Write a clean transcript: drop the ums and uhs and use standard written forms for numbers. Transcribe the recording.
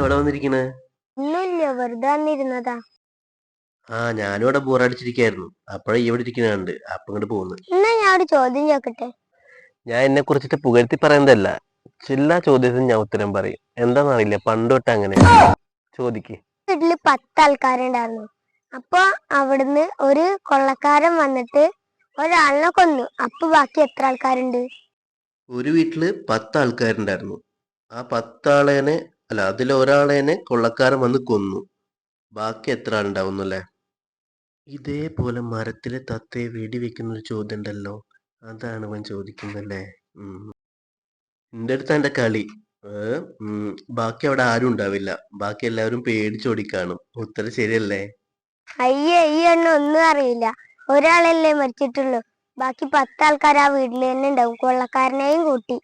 എവിടെ വന്നിരിക്കണേ? ഒന്നുമില്ല, വെറുതെ വന്നിരുന്നതാ. ഞാനും ഇവിടെ ബോറടിച്ചിരിക്കായിരുന്നു. അപ്പഴാ ഇവിടെ ഇരിക്കണ കണ്ട് അപ്പൊ ഇങ്ങോട്ട് പോന്നു. എന്നാ ഞാൻ ഒരു ചോദ്യം ചോദിക്കട്ടെ? ഞാൻ എന്നെ കുറിച്ചിട്ട് പുകഴ്ത്തി പറയുന്നതല്ല, എല്ലാ ചോദ്യത്തിനും ഞാൻ ഉത്തരം പറയും. എന്താന്നറിയില്ല, പണ്ട് തൊട്ട് അങ്ങനെ. ചോദിക്ക്. വീട്ടില് 10 ആൾക്കാരുണ്ടായിരുന്നു. അപ്പൊ അവിടുന്ന് ഒരു കൊള്ളക്കാരൻ വന്നിട്ട് ഒരാളിനെ കൊന്നു. അപ്പൊ ബാക്കി എത്ര ആൾക്കാരുണ്ട്? ഒരു വീട്ടില് 10 ആൾക്കാരുണ്ടായിരുന്നു. ആ 10 ആളേനെ അല്ല, അതിലൊരാളേനെ കൊള്ളക്കാരൻ വന്ന് കൊന്നു. ബാക്കി എത്ര ആളുണ്ടാവുന്നു അല്ലേ? ഇതേപോലെ മരത്തിലെ തത്തയെ വെടിവെക്കുന്ന ഒരു ചോദ്യം ഉണ്ടല്ലോ, അതാണ് അവൻ ചോദിക്കുന്നല്ലേ. എന്റെ അടുത്ത് എന്റെ കളി. ബാക്കി അവിടെ ആരും ഉണ്ടാവില്ല. ബാക്കി എല്ലാവരും പേടിച്ചോടിക്കാണും. ഉത്തരം ശരിയല്ലേ? അയ്യേ, ഈ എണ്ണ ഒന്നും അറിയില്ല. ഒരാളല്ലേ മരിച്ചിട്ടുള്ളൂ. ബാക്കി 10 ആൾക്കാർ ആ വീട്ടിൽ തന്നെ ഉണ്ടാവും, കൊള്ളക്കാരനെയും കൂട്ടി.